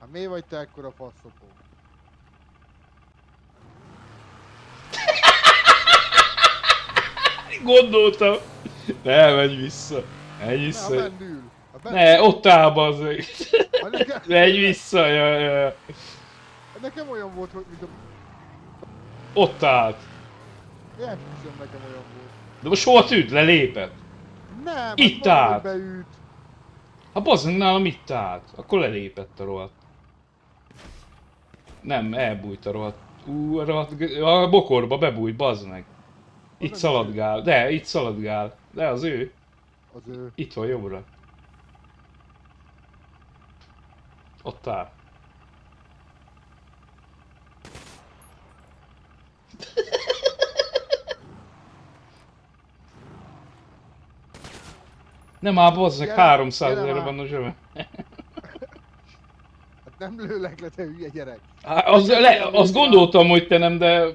Hát miért vagy te ekkora faszopó? Gondoltam. Ne, menj vissza. Menj Ne, vissza. a bennül. A bennül. Ne, ott áll bazzeg. Nekem, Menj vissza, ja. nekem olyan volt, hogy mint a... Ott állt. Esküszöm, nekem olyan volt. De most hol tűnt? Lelépett. Nem, hát Itt mondom, hogy állt. beült. Ha bazzeg nálam itt állt. Akkor lelépett a rohadt. Nem, elbújt a rohadt. A bokorba bebújt, bazd meg. Itt nem szaladgál. De, itt szaladgál. De az ő. Az ő. Itt van jobbra. Ott áll. Nem áll, bazzeg, Gyere, 300 gyere ezerre már. van a zsebem. Hát nem lőlek le, te hülye gyerek. Hát, azt gondoltam, hogy te nem, de...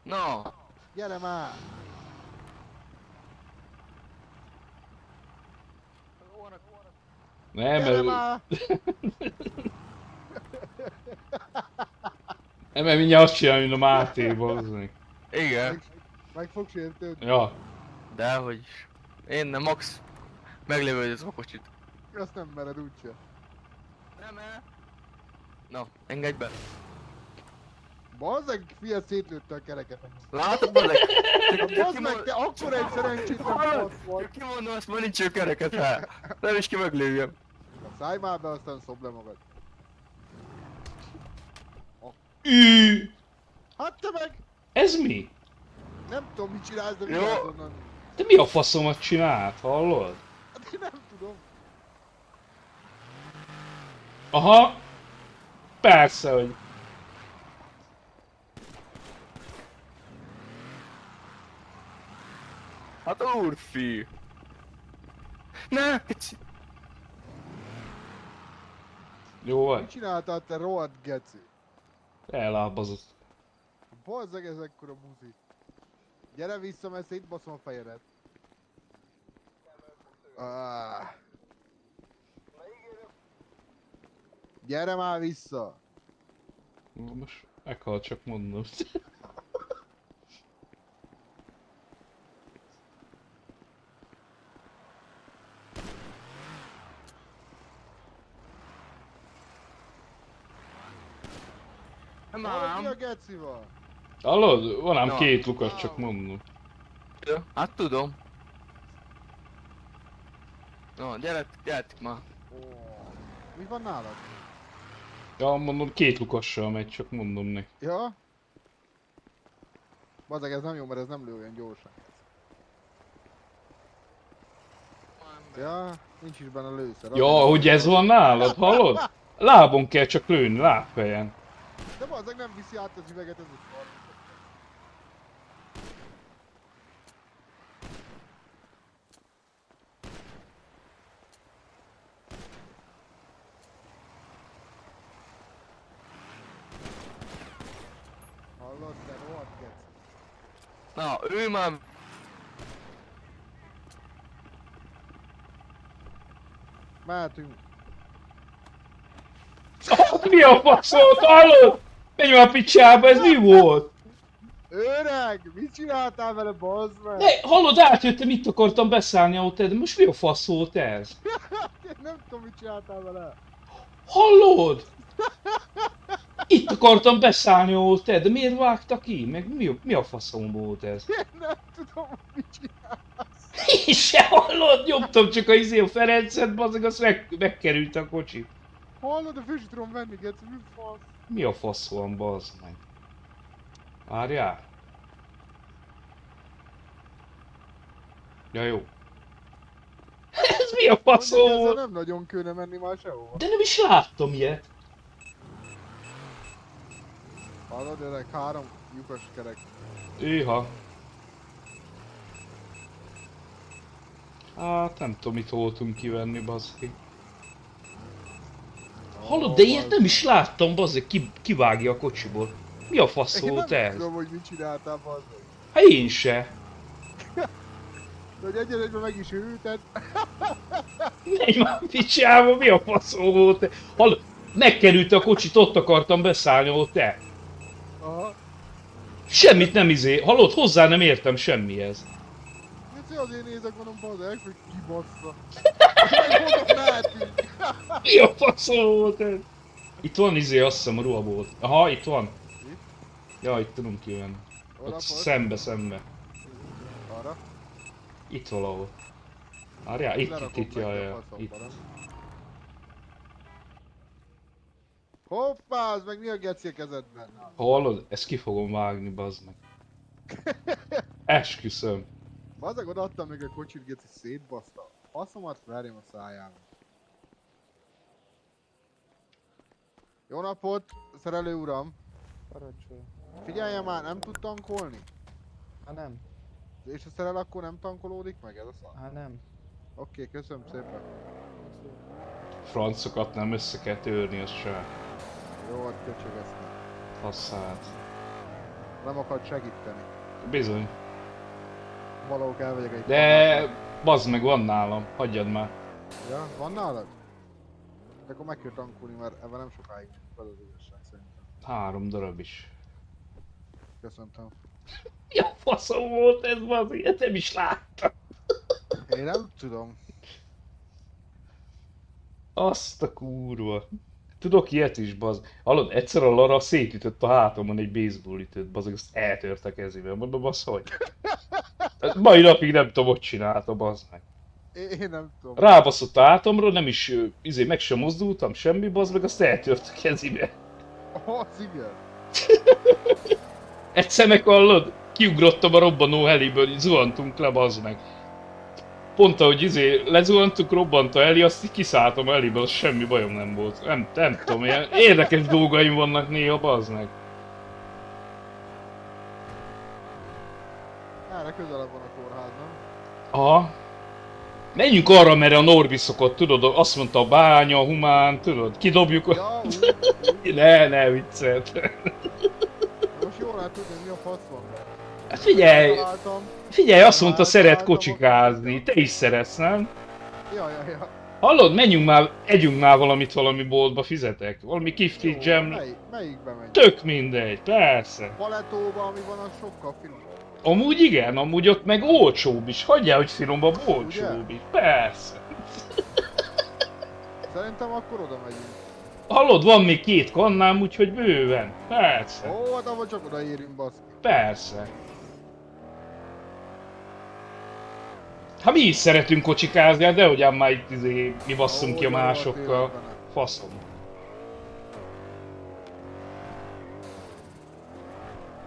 No! Gyere már. Nem, Gyere mert... már. Nem, mert mindjárt azt csinálja, mint a Máté, bazzeg. Igen. Meg fog sértődni. Ja. Dehogy is. Én nem max meglövöldözöm a kocsit. Azt nem mered úgyse. Nem el. No, engedj be. Bazzeg, fia, szétlőtte a kereket. Látod, bazeg? Bazd meg, te akkor egy szerencsétlen fasz vagy. Kimondom, azt már nincs ő kereket, hát. Nem is ki meglőjem. Szállj már be, aztán szobd le magad. Ű! Hát te meg! Ez mi? Nem tudom, mit csinálsz, de Jó. vigyázz onnan. Te mi a faszomat csinált, hallod? Hát én nem tudom. Aha! Persze, hogy... Hát úrfi. Ne! Kicsi. Jó Mit vagy? csináltál, te rohadt geci? Ellábazott. Bazzeg, ez ekkora buzi. Gyere vissza, mert szétbaszom a fejedet. Ah. Gyere már vissza! Most meghalt, csak mondom. Nem Hallod, mi a ám. geci van? Hallod? Van ám Na. két lukas, csak mondom. Hát tudom. No, gyertek már. Ó, mi van nálad? Ja, mondom, két lukassal megy, csak mondom neki. Ja? Bazzeg, ez nem jó, mert ez nem lő olyan gyorsan. Ja, nincs is benne lőszer. Ja, azért- hogy ez van nálad, hallod? Lábon kell csak lőni, lábfejen. De bazzeg nem viszi át az üveget, ez is van. Hallod, te rohadt geci. Na, ő már... Mehetünk. Mi a faszót, hallod? Menj már a picsába, ez mi volt? Öreg, mit csináltál vele, bazd meg? Ne, hallod, átjöttem, itt akartam beszállni a te, de most mi a fasz volt ez? Én nem tudom, mit csináltál vele. Hallod? Itt akartam beszállni, ahol te, de miért vágta ki? Meg mi a faszom volt ez? Én nem tudom, mit csinálsz. Én se hallod, nyomtam csak a Ferencet, bazzeg, azt megkerült a kocsi. Hallod, a fő sem tudom venni, geci, mi fasz? Mi a fasz van, bazd meg? Várjál? Ja, jó. Ez mi a faszom Mondjuk, ezzel volt? nem nagyon kéne menni már sehova. De nem is láttam ilyet. Hallod, öreg, 3 lyukas kerek. Éha. Hát nem tudom, mit voltunk kivenni, baszki. Hallod, de ilyet nem is láttam, bazzeg, kivágja a kocsiból. Mi a fasz Én volt nem ez? tudom, hogy mit csináltál, bazd meg. Hát én se. De hogy egyenlőben meg is ültet. Menj már picsába, mi a faszom volt? Hallod, megkerült a kocsit, ott akartam beszállni, ott te. Aha. Semmit nem hallod, hozzá nem értem semmihez. Geci, azért nézek, mondom, bazeg, hogy kibassza. Meg mondom, mehetünk. Mi a faszom volt ez? Itt van azt hiszem a ruhabolt. Aha, itt van. Itt? Ja, itt tudunk kijönni. Hol a Ott fasz? szembe. Arra. Itt valahol. Várjál, itt, Lerakom jaj, a itt. faszomba, nem? Hoppá, az meg mi a geci a kezedben? Hallod? Ezt ki fogom vágni, bazd meg. Esküszöm. Bazeg, odaadtam meg a kocsit, geci, szétbaszta. Faszomat verjem a szájába. Jó napot, szerelő uram! Parancsolj. Figyeljen már, nem tud tankolni? Ha nem. És a szerel akkor nem tankolódik meg ez a szar? Ha nem. Oké, köszönöm szépen. Francokat nem össze kell törni, az se. Jó, hát köcsögesznek. Fasszát. Nem akart segíteni. Bizony. Valahol elvegyek egy De bazd meg, van nálam. Hagyjad már. Ja, van nálad? De akkor meg kell tankolni, mert ebben nem sokáig az az igazság szerintem. 3 darab is. Köszöntöm. Ja, faszom volt ez, bazd, ilyet nem is láttam. Én nem tudom. Azt a kurva. Tudok ilyet is, bazd. Hallod, egyszer a Lara szétütött a hátamon egy baseballütőt, bazd, azt eltört a kezével. Mondom, az hogy? Mai napig nem tudom, hogy csinálta, bazd meg. Én nem tudom. Rábaszott a hátamra, nem is, meg sem mozdultam, semmi, bazd meg, azt eltört a kezébe. Az igen. Egyszer meg hallod, kiugrottam a robbanó heliből, így zuhantunk le, bazd meg. Pont ahogy lezuhantunk, robbant a heli, azt így kiszálltam a heliből, az semmi bajom nem volt. Nem tudom, ilyen érdekes dolgaim vannak néha, bazd meg. Erre közelebb van a kórház, nem? Aha. Menjünk arra, merre a Norbi szokott, tudod, azt mondta a bánya, a humán, tudod, kidobjuk a... Ja, Ne, viccelt. most jól lehet tudni, mi a fasz van. Hát figyelj, azt mondta, szeret Találtam a kocsikázni, kocsit. te is szeretsz, nem? Ja. Hallod, menjünk már, együnk már valamit valami boltba, fizetek. Valami kifli Jó, jam, melyikbe megy? tök mindegy, persze. Palettóba, ami van, az sokkal finom. Amúgy igen, amúgy ott meg olcsóbb is, hagyjál, hogy finomban olcsóbb is, persze. Szerintem akkor oda megyünk. Hallod, van még 2 kannám, úgyhogy bőven, persze, Ó, hát abban csak odaérünk, baszki. persze. Ha mi is szeretünk kocsikázni, hát de ugyan már itt mi basszunk ki a Ó, jó, másokkal. tényleg benne. Faszom.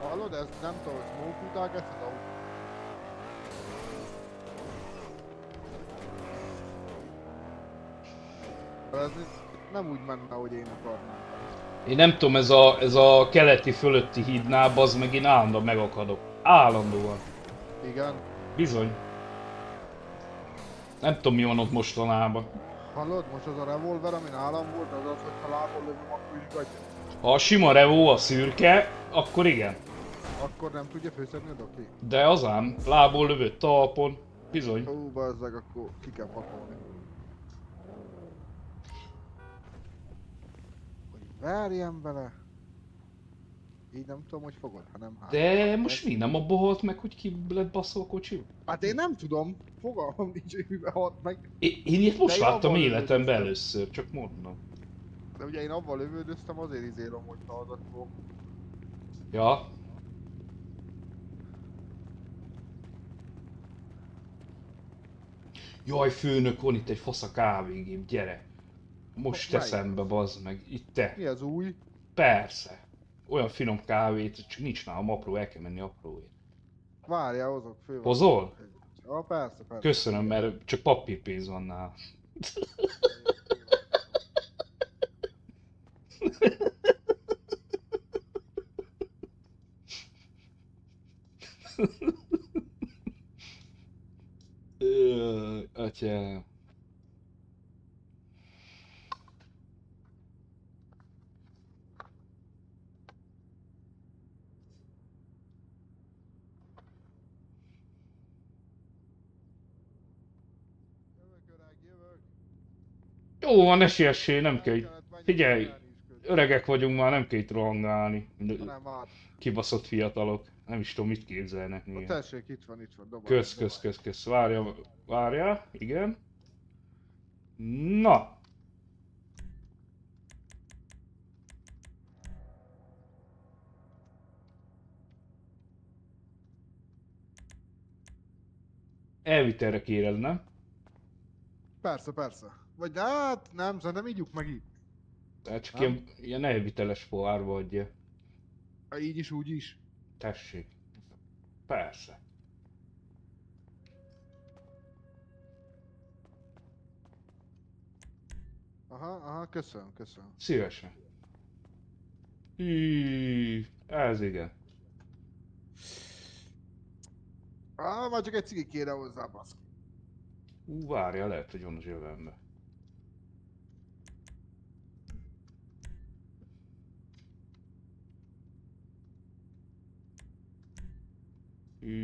Hallod, ezt nem tudom, hogy smoke-ulták ezt az autót. Ez nem úgy menne, ahogy én akarnám. Én nem tudom, ez a keleti fölötti hídnál, bazd meg, én állandóan megakadok. Állandóan. Igen. Bizony. Nem tudom, mi van ott mostanában. Hallod, most az a revolver, ami nálam volt, az az, hogy ha lából lövöm, akkor is gagyja. Ha a sima Revo a szürke, akkor igen. Akkor nem tudja főszedni a dokli. De az ám, lából lövött talpon. Bizony. Ó, bazzeg, akkor ki kell pakolni. Hogy verjem bele. Így nem tudom, hogy fogod, ha nem hát. De most mi? Nem abba halt meg, hogy ki lett basszol a kocsi? Hát én nem tudom. Fogalmam nincs, hogy miben halt meg. Én ilyet most De én láttam abban életemben lövöldöztem. először, csak mondom. De ugye én abban lövődöztem, azért izélom, hogy hallgató. Ja. Jaj, főnök, van itt egy fasz a kávégép, gyere. Most Melyik? teszem be, bazd meg. Itt te. Mi az új? Persze. Olyan finom kávét, csak nincs nálam apró, el kell menni apróért. Várjál, hozok fő. Hozol? Ja, persze. Köszönöm, mert csak papírpénz van nálam. Atyám. Jó van, ne siessé, nem kell. kellett menjünk Figyelj, nyerni is közben. öregek vagyunk már, nem kell itt rohangálni. Nem, hát. Kibaszott fiatalok. Nem is tudom, mit képzelnek A néha. tessék, itt van, dobálj. Kösz. Várja, igen. Na. Elvitelre kéred, nem? Persze. Vagy hát nem, szerintem ígyuk meg itt. Tehát csak Nem? ilyen elviteles pohárba adja. Így is, úgy is. Tessék. Persze. Aha, köszönöm. Szívesen. Hű, ez igen. Már csak egy cigi kéne hozzá, baszki. Várja, lehet, hogy van a zsebembe.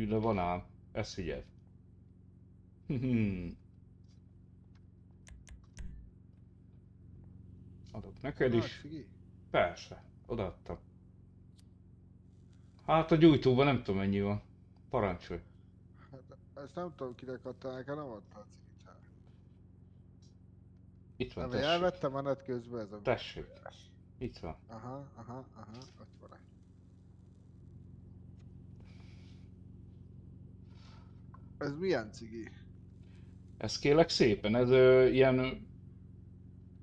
De van ám. Ezt figyeld. Adok neked Hát, is. cigi. Persze, odaadtam. Hát a gyújtóban nem tudom mennyi van. Parancsolj. Hát, ezt nem tudom kinek adta, nekem nem adta a cigit. Hát. Itt van, Nem, tessék. elvettem menet közben ez a... Tessék. Itt van. Aha, ott van. Ez milyen cigi? Ez kérlek szépen, ez ilyen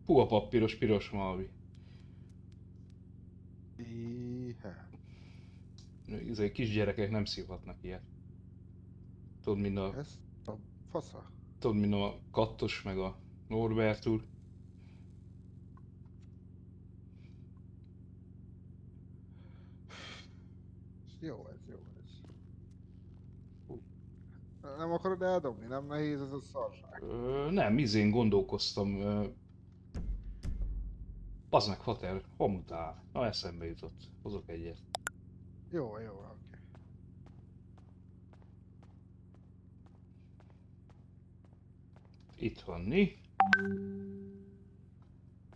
puha papíros, piros malvi. Íhe. Ezek kisgyerekek nem szívhatnak ilyet. Tudod, Ez a fasza. mint a Kattos meg a Norbert úr. Jó ez. Nem akarod eldobni? Nem nehéz ez a szarság. Nem, izén gondolkoztam. Bazd meg, Fater, homutál. Na, eszembe jutott. Hozok egyet. Jó, oké. Itt van, mi?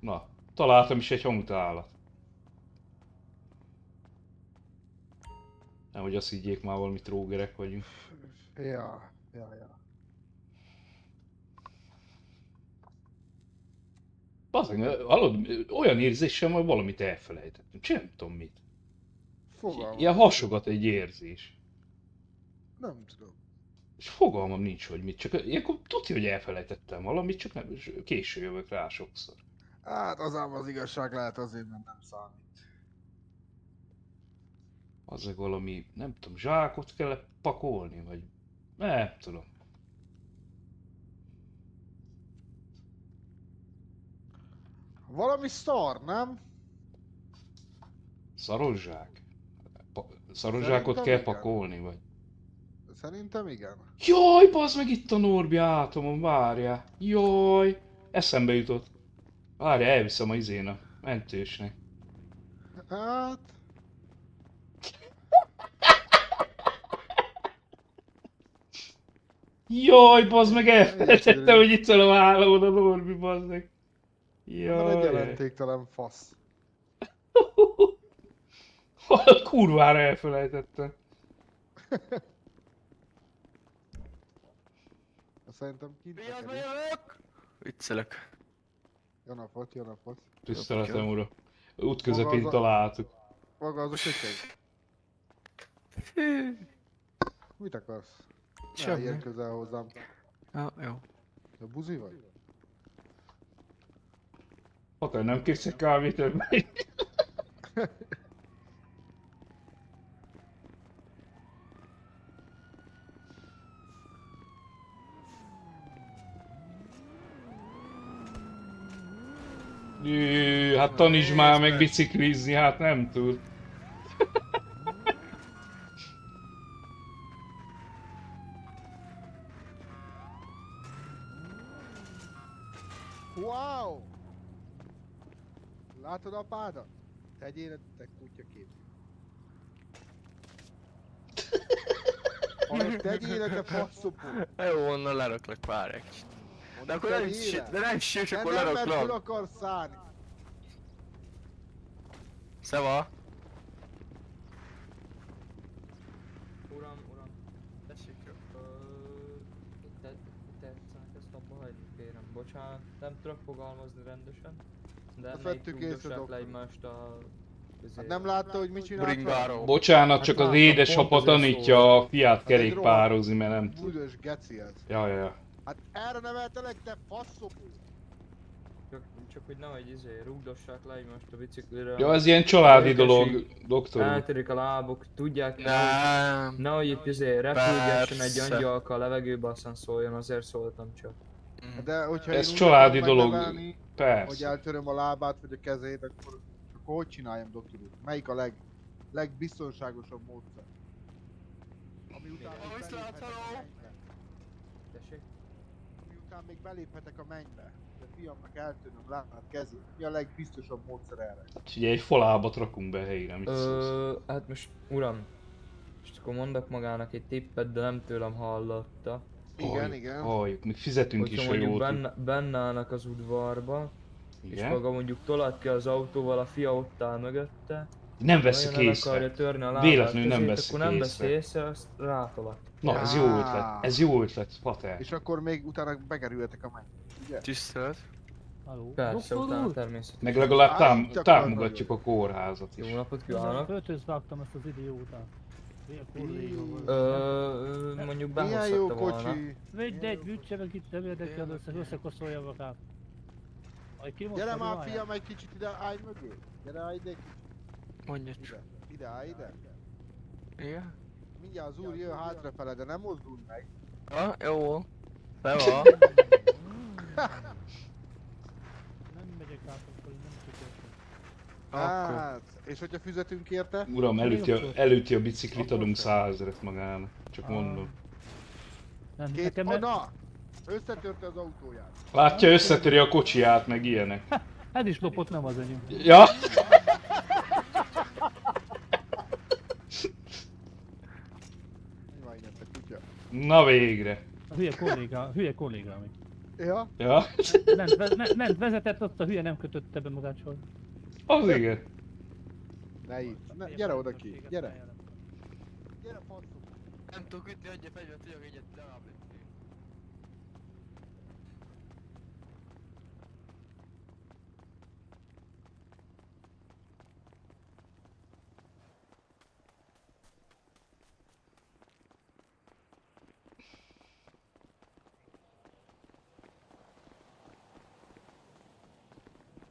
Na, találtam is egy homutálat. Nem, hogy azt higgyék már valami trógerek vagyunk. Ja. Bazd meg, hallod, olyan érzésem, hogy valamit elfelejtettem. Nem tudom mit. Fogalmam. Ilyen hasogat egy érzés. Nem tudom. És fogalmam nincs, hogy mit, csak ilyenkor tudja, hogy elfelejtettem valamit, csak nem, késő jövök rá sokszor. Hát az ám az igazság lehet azért, mert nem számít. Azzal valami, nem tudom, zsákot kell pakolni, vagy nem tudom. Valami szar, nem? Szaros zsák? Szaros zsákot Szerintem kell igen. pakolni, vagy? Szerintem igen. Jaj, bazd meg itt a Norbi átomon, várjál. Jaj, eszembe jutott. Várjál, elviszem a izén a mentősnek. Hát... Jaj, bazd meg, elfelejtettem, hogy itt van a vállamon a Norbi, bazd meg. Van egy Jaj. jelentéktelen fasz. Kurvára elfelejtettem. Szerintem kint Vigyázz, fekedik. jövök! Viccelek. Jó napot. Tiszteletem, ura. Út közepén Maga az a- találtuk. Maga az a köcsög. Mit akarsz? Ne Semmi. ilyen közel hozzám. Ja, jó. A buzi vagy? Hatal, nem kérsz egy kávét többet? Hát tanítsd már meg biciklizni, hát nem tud. Wow! Látod apádat? Tegyél, te kutyakép. Hallod, tegyél, te faszopó! Jó, onnan leröklök, várj egy kicsit. De akkor nem is, de nem is, és De akkor nem, mert föl leraklak. akarsz szállni. Szeva. Uram, tessék csak, tetszenek ezt abba hagyni, kérem. Bocsánat, nem tudok fogalmazni rendesen, de Azt melyik vettük észre, rúgdossák le doktor. egymást a... Hát nem látta, hogy mit csinált? Bringáró. Bocsánat, Hát csak az láttam, édesapa pont azért tanítja a fiát Hát egy kerékpározni, mert nem tud. Büdös geci ez. Ja. Hát erre neveltelek, te faszopó! Csak hogy nehogy rúgdossák le egymást a bicikliről. Ja, ez ilyen családi Érdekes, dolog, így doktor úr. Eltörik a lábuk, tudják, Nem. nehogy itt repülgessen egy Persze. angyalka a levegőbe, aztán szóljon, azért szóltam csak. De hogyha Ez én úgy családi akarom dolog. megnevelni, hogy Persze. eltöröm a lábát vagy a kezét, akkor hogy csináljam, doktor úr? Melyik a legbiztonságosabb módszer? Ami után még Viszlát, beléphetek a hello! mennybe. Tessék? Ami után még beléphetek a mennybe. De fiamnak eltöröm lábát, kezét. Mi a legbiztosabb módszer erre? Ugye egy falábat rakunk be helyre, mit szólsz? Hát most, uram, most akkor mondok magának egy tippet, de nem tőlem hallotta. Igen. Halljuk, még fizetünk is, Hogyha ha mondjuk jót. benne állnak az udvarba, és Igen? maga mondjuk tolat ki az autóval, a fia ott áll mögötte, Nem veszük nagyon el észre. akarja törni a lábát, Véletlenül nem kezét, vesszük akkor nem veszi észre. észre, azt rátolat. Na, ez jó ötlet. Ez jó ötlet, pater. És akkor még utána bekerülhetek a mennybe. Ugye? Tisztelt. Halló? Persze, Doktor utána úr? természetesen. Meg legalább Á, csak támogatjuk a kórházat is. Jó napot Kívánok! kívánok! Költözvágtam ezt az idiótát. Milyen kolléga van. Mondjuk Milyen jó behozhatta volna. kocsi! Vidd egy bűtse meg itt, nem érdekel, összekoszolja magát. Majd kimondta, Gyere hogy már várjál. fiam egy kicsit ide, állj mögé! Gyere, állj ide egy kicsit. Mondja csak. Ide, állj ide. Igen? Mindjárt az úr jön hátrafele, de nem mozdulj meg. Ja, jó. Szeva. Nem megyek át, akkor nem sikerült. Akkor. Hát, és hogyha fizetünk érte? Uram, előtti a biciklit adunk 100 000-et magának. Csak mondom. Nem, Két, nekem na! Összetörte az autóját. Látja, összetöri a kocsiját, meg ilyenek. ez is lopott, nem az enyém. Ja! Mi van innen, te kutya? Na végre. A hülye kollégám. Ja? Ja? Ment, vezetett, ott a hülye nem kötötte be magát soha. Az igen. Ne itt. Ne, gyere oda ki, gyere. Gyere, faszom. Nem tudok ütni, adja fegyvert, tudok egyet legalább lépni.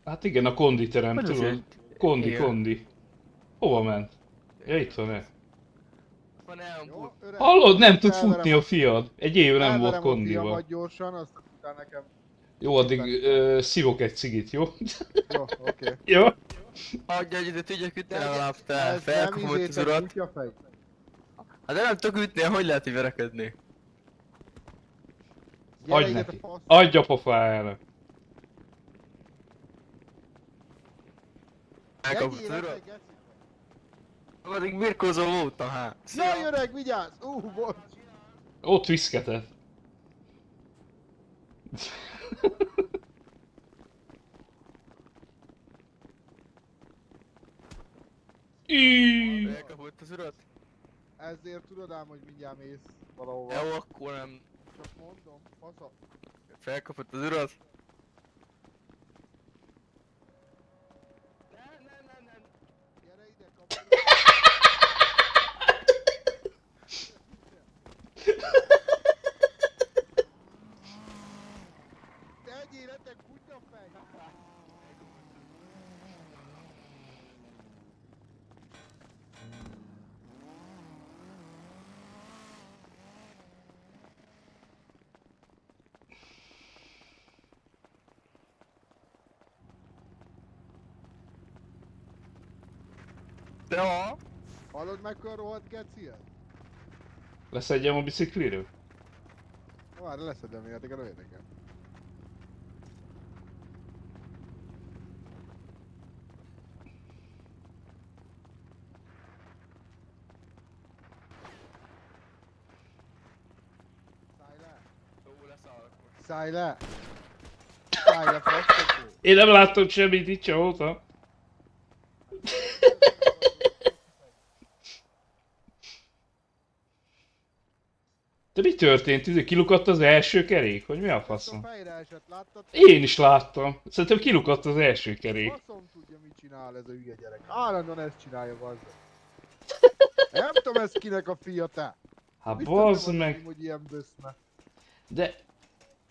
Hát igen, a konditerem, Hogy tudod? azért? Kondi, Igen. kondi. Hova ment? Ja, itt van-e? Van Jó, elmúlt. öreg. Hallod, nem tud Felverem futni a fiad. Egy éve nem volt Felverem a kondival. fiamat gyorsan, aztán utána nekem... Jó, addig szívok egy cigit, jó? Jó, oké. Jó? Adja egy ide, tudjak ütni De legalább te. ez nem Felkapom itt az izétek urat. kutyafej. Hát de nem tudok ütni, hogy lehet így verekedni? Gyere Adj ide, neki. te fasz. Adj a pofájának. Felkapom Legyél az le, urat. geci. Addig birkózó voltam, hát. Jaj, öreg, vigyázz! Bocs! Ott viszketett. Felkapott az urat? Ezért tudod ám, hogy mindjárt mész valahova. Jó, akkor nem. Csak mondom, fasza. Felkapott az urat? Gyere ide, kapcsolod. Tegyél le, te kutyafej! Ja. Hallod mekkora rohadt geci ez? Leszedjem a bicikliről? Várj, leszedem még, addig érdekel. Szállj le! Jó lesz Szállj le! Szállj le, faszokó! Én nem láttam semmit, itt sem voltam. De mi történt? Kilukadt az első kerék? Hogy mi a A faszom? fejre esett, láttad? Én is láttam. Szerintem kilukadt az első kerék. Faszom tudja, mit csinál ez a hülye gyerek. Állandóan ezt csinálja, bazzeg. Nem tudom, ez kinek a fia, te. Hát Biztos bazd nem meg. mondom, hogy ilyen böszme. De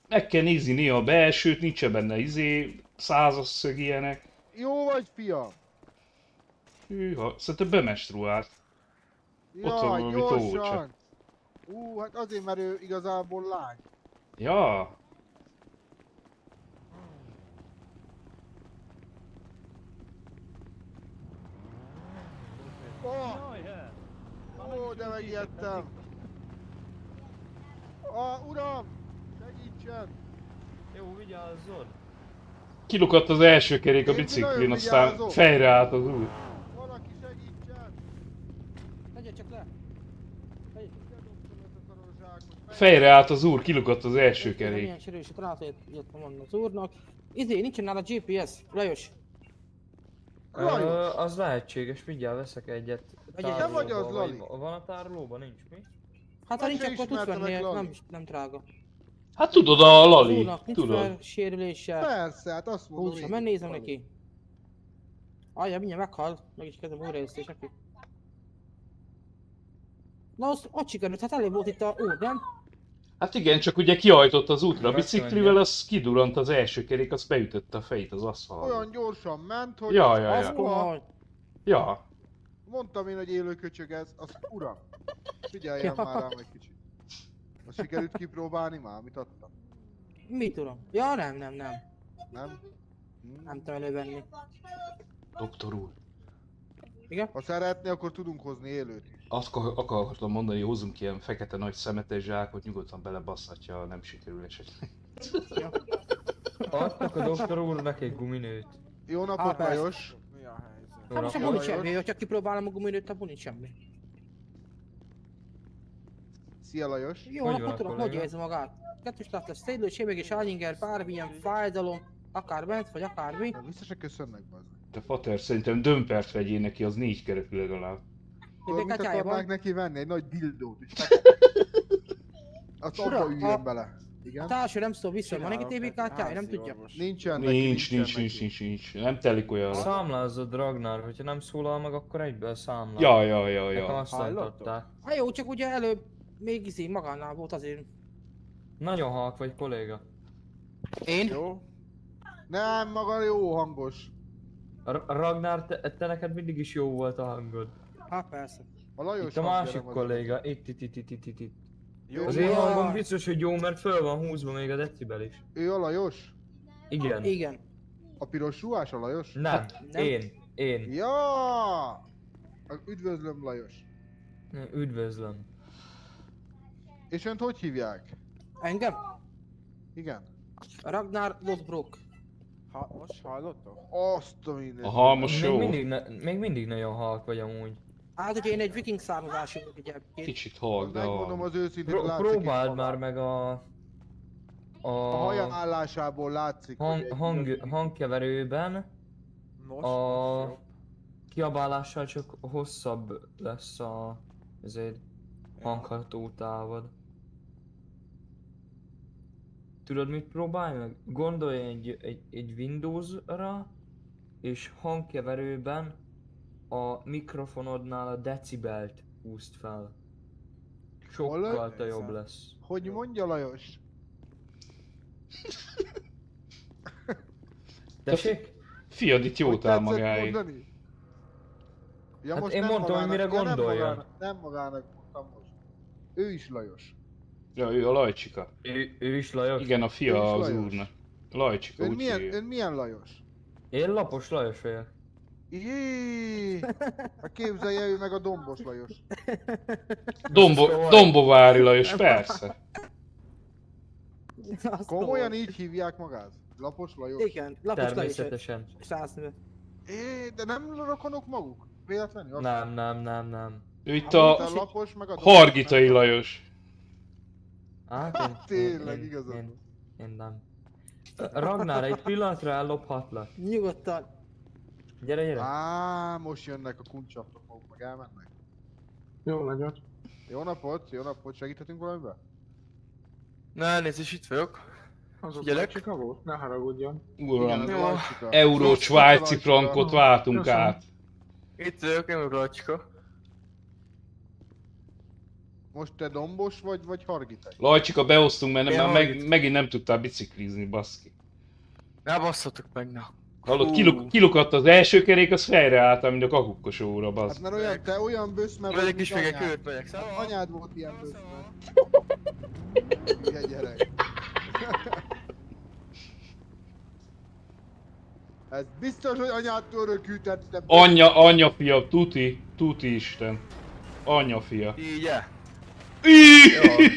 meg kell nézni néha a belsőt, nincs benne százas szög ilyenek. Jó vagy, fiam? Hűha, szerintem bemestruált. Ott van Jaj, valami tócsa. gyorsan! Hát azért, mert ő igazából lány. Ja, Oh, Jaj, he. ó, de megijedtem. Uram! Segítsen! Jó, vigyázzon! kilukadt az első kerék a Én biciklin, nagyon aztán vigyázok. fejre állt az út. Valaki segítsen! Tegye csak le. Tegye. Bedobtam ezt a szaros zsákot. Fejre állt az úr, kilukadt az első kerék. Milyen sérülés, akkor átjöttem mondani az úrnak. Nincsen nála GPS, Lajos. Lajos! Az lehetséges, mindjárt veszek egyet. Te vagy az, Lali? Van a tárolóban? Nincs mi? Hát ha Meg nincs, se akkor tudsz ismerte venni, meg Lali. nem drága. Hát tudod, a Az Lali, úrnak nincs tudod. fel sérülése. Persze, hát azt mondom Húzza, én. menj nézem neki. Ajja, mindjárt meghal. Meg is kezdem újraésztés neki. Na azt ott sikerült, hát elég volt itt a úr, nem? Hát igen, csak ugye kihajtott az útra a Megszönje. biciklivel, az kidurrant az első kerék, az beütötte a fejét az aszfaltba. Olyan gyorsan ment, hogy... Ja, ja, Az ja. komoly. Ja, Mondtam én, hogy élő köcsög ez. Azt, uram, figyeljen már rám egy kicsit. Most sikerült kipróbálni már, amit adtam? Mit tudom? Ja, nem. Nem? Nem tudom elővenni. doktor úr. Igen? Ha szeretné, akkor tudunk hozni élőt is. Azt akartam mondani, hogy hozzunk ilyen fekete nagy szemetes zsákot, nyugodtan belebasszhatja, ha nem sikerül esetleg. Adtak a doktor úrnak egy guminőt. Jó napot, persze. Lajos! Hát most Jó abban nincs napot. semmi, hogyha kipróbálom a guminőt, abban nincs semmi. Szia, Lajos! Jó, Hogy akkor van a tudom, hogy kolléga? érzi magát. Kettős lát lesz szédülő, sébeg és állinger, bármilyen fájdalom, akár bent, vagy akármi. Na, vissza se köszönnek, bazd. De Pater, szerintem dömpert vegyél neki, az 4 kerekű legalább. Tudod, mit kártyája akarnák van. neki venni? Egy nagy dildót is. Azt Ura, abba üljön a- bele. A Igen? társő nem szól vissza, van neki TV kártyája, nem tudja. Nincsen neki, Nincs, nincsen nincs, neki. nincs, nincs, nincs. Nem telik olyanra. Számlázzad Ragnar, hogyha nem szólal meg, akkor egyből számlál. Ja, ja, ja, Nekem ja. azt adták. Hát jó, csak ugye előbb még magánál volt azért. Nagyon halk vagy, kolléga. Én? Jó? Nem, maga jó hangos. Ragnar, te neked mindig is jó volt a hangod. Hát persze. A Lajos Itt a hangja másik nem az kolléga, itt. Jó, Az én ő hangom a- biztos, hogy jó, mert föl van húzva még a decibel is. Ő a Lajos? Igen. Igen. A piros ruhás a Lajos? Nem, Nem. én. Ja! Üdvözlöm, Lajos. Üdvözlöm. És önt hogy hívják? Engem? Igen. Ragnar Lodbrok. Most hallottok? Azt a minden. Aha, most jó. Még mindig nagyon halk vagy amúgy. Hát ugye én egy viking származású vagyok egyébként. Kicsit halk, de Megmondom halk. az őszintén, látszik Próbáld itt már meg a A haja állásából látszik, hogy egy hangkeverőben Nos, a jó. kiabálással csak hosszabb lesz a ezért hangható távod. Tudod mit próbálj meg? Gondolj egy Windows-ra, és hangkeverőben a mikrofonodnál a decibelt húzd fel. Sokkal jobb lesz. Hogy mondja Lajos? Tessék? Fiad itt jót Hogy áll tetszett magáig. mondani? Ja, Hát most én nem mondtam, hogy magának- mire ja, gondoljon. Nem magának mondtam most. Ő is Lajos. Ja, ő a Lajcsika. Ő is Lajos? Igen, a Ő is fia az Lajos. úrnak. Lajcsika, Ön úgy milyen, hívják. ön milyen Lajos? Én Lapos Lajos vagyok. Jé! Hát képzelje ő meg a Dombos Lajos. Dombovári Lajos, persze. Azt Komolyan tudom. így hívják magát? Lapos Lajos? Igen, lapos Lajos. Természetesen. Száznő. De nem rokonok maguk? Véletlenül? Azt- Hát, Nem. Ő itt Mint a a Lapos meg a Dombos, Hargitai nem? Lajos. Hát Tényleg, igazad van. én nem. Ragnar, egy pillanatra ellophatlak. Nyugodtan. Gyere. Á, most jönnek a kuncsaftok maguk, meg elmennek. Jó legyen. Jó napot, segíthetünk valamiben? Ne, nézd, és itt vagyok. Azok Figyelek. Lacsika volt? Ne haragudjon. Uram, az Jó. Lajcsika. euró, Szóval svájci Lajcsika. frankot váltunk Köszönöm. át. Itt vagyok, én vagyok Lacsika. Most te dombos vagy hargitek? Lajcsika, beosztunk, mert Én már hallgat- megint nem tudtál biciklizni, baszki. Ne basszatok meg, na. Hallod, Hú. kilukadt az első kerék, az fejre álltam, mint a kakukkos óra, Hát bazd. mert olyan, te olyan böszme vagy, Megyek mint is még egy anyád. kört megyek, szóval. Anyád volt ilyen böszme. Hülye gyerek. Ez biztos, hogy anyádtól rökültet, te Anyja fia, tuti isten. Anyja fia. Így-e? Íííí!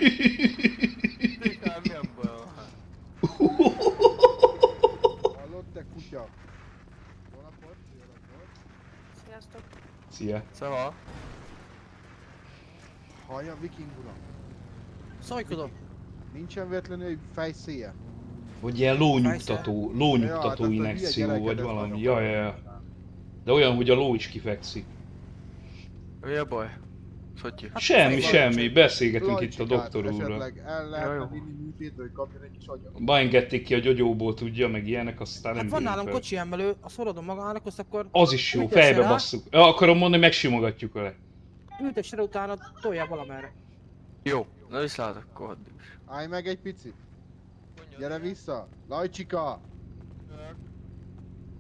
Tikán, milyen baj van? Hallod, te kutya? Jó napot, jó napot. Sziasztok. Szia. Szóval. Hallja, viking uram. Szajkodom. Nincsen véletlenül egy fejszéje? Vagy ilyen lónyugtató Ja, hát azt a hülye injekció, gyereket, vagy ezt valami. nagyon Ja, ja, ja. De olyan, hogy a ló is kifekszik. Mi a baj? Szotyi. Semmi, beszélgetünk itt a Lajcsikát doktor úrral. esetleg el Ja, lehetne jó. vinni műtétre, hogy kapjon egy kis agyat. Beengedték ki a gyogyóból, tudja, meg ilyenek, aztán nem Hát van bírjuk nálam fel. kocsi emelő, a szorodom magának, azt akkor Az is jó, Ültesse fejbe rá. basszuk. Ja, akarom mondani, megsimogatjuk vele. ültesse rá, utána tolja valamerre. Jó, na viszlátok akkor addig is. Állj meg egy picit. Gyere vissza. Lajcsika!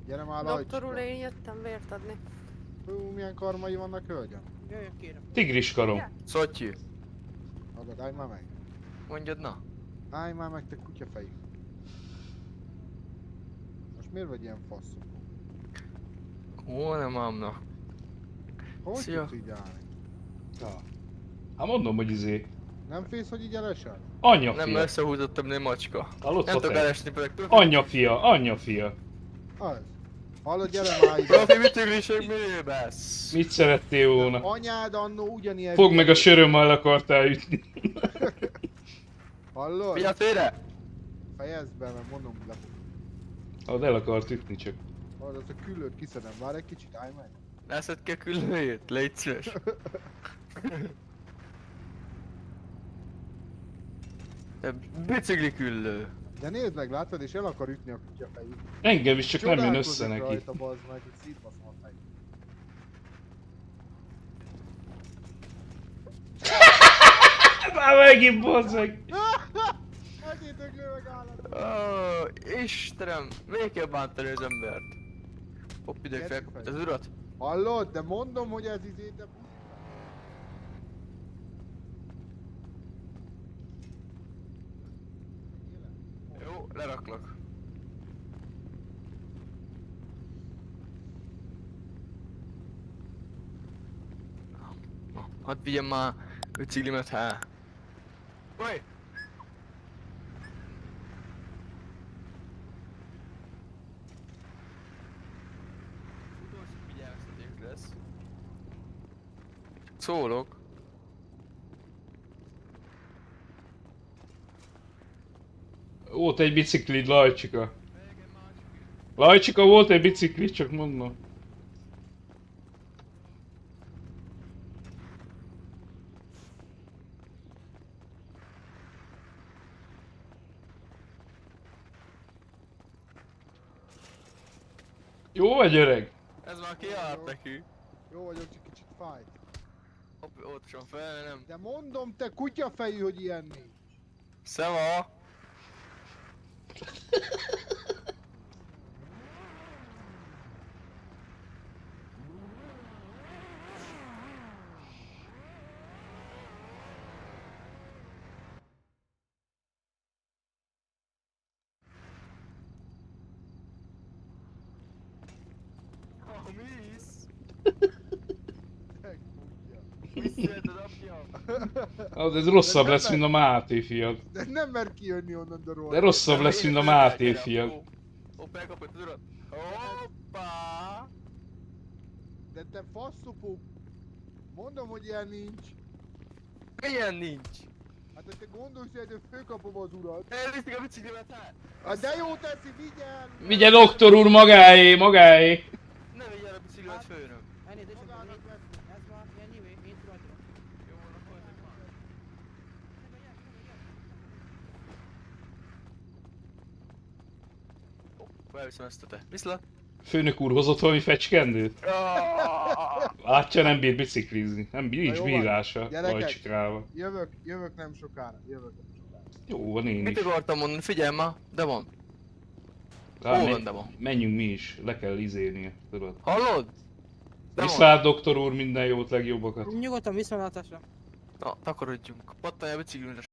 Gyere már Doktor úr, Lajcsika. én jöttem vért adni. Hú, milyen karmai vannak, hölgyem. Jöjjön kérem. Tigris karom. Szotyi. Hallod, állj már meg. Mondjad na. Állj már meg, te kutyafejű. Most miért vagy ilyen faszom? Ó, nem ám na. Hogy Szia. tudsz így állni? Ja. Hát mondom, hogy Nem félsz, hogy így elesel? anyja Nem fia. összehúzottam, nem macska. Hallod, Nem tudok Fater? elesni, pedig tudok. Anyja fia. Az. Hallod, gyere már ide. Profi mitőgliség mi besz? Mit szerettél volna? Anyád annó ugyanilyen... Fogd meg a sörömmel el akartál ütni. Hallod? Figyelj félre! Fejezd be, mert mondom le. Hát el akart ütni csak. Hallod, azt a küllőt kiszedem. Várj egy kicsit, állj meg. Ne szedd ki a küllőjét, légy szíves. Te bicikli küllő. De nézd meg, látod, és el akar ütni a kutyafejű. Engem is csak nem jön Csodálkozik össze neki. rajta, bazd meg, hogy szétbaszom a fejét. Már megint bazd meg! Megint öglő meg állat. Istenem, miért kell bántani az embert? Hopp, ide Gyertek felkapott fel. az urat. Hallod? De mondom, hogy ez te... Jó, leraklak. Hadd vigyem már biciklimet, hát. Oj! Utolsó figyelmeztetés lesz. Csak szólok. Volt egy biciklid, Lajcsika. Lajcsika, volt egy biciklid, csak mondom. Jó vagy, öreg? Ez már kiállt neki. Jó vagyok, csak kicsit fáj. Hopp, ott sem fel, nem. De mondom, te kutyafejű, hogy ilyen nincs. Szeva! A mész! Te kutya. Visszajötted, apja! Az ez rosszabb nem lesz, mint a Máté fiad. De nem mer kijönni onnan a rohadt. De rosszabb lesz, mint a Máté fiad. Hopp, elkapott az urat. Hoppá! De te faszopó. Mondom, hogy ilyen nincs. Milyen nincs? Hát hogy te gondolsz, hogy fölkapom az urat. Elviszik a biciklimet hát! Hát de jó teszi, vigyel! Vigye doktor úr magáé, magáé! Ne vigyen a biciklimet főnök! Elnézést, Magának veszi. ez van, ilyen nyilván, én tulajdon. Jó, akkor ezek van. Ó, elviszem ezt a te. Viszlát! Főnök úr hozott valami fecskendőt? Látja, nem bír biciklizni. Nem bír, Na nincs jó van. bírása. Gyerekek. Rajcsikrálva. Jövök nem sokára, jövök nem sokára. Jó van én Mit is. akartam mondani? Figyelj már! De van! Rá, Hol van Demo? menjünk mi is, le kell izélnie, tudod. Hallod? De van! Viszlát doktor úr, minden jót, legjobbakat. Nyugodtan viszontlátásra. Na, takarodjunk. Pattanj a biciklimet,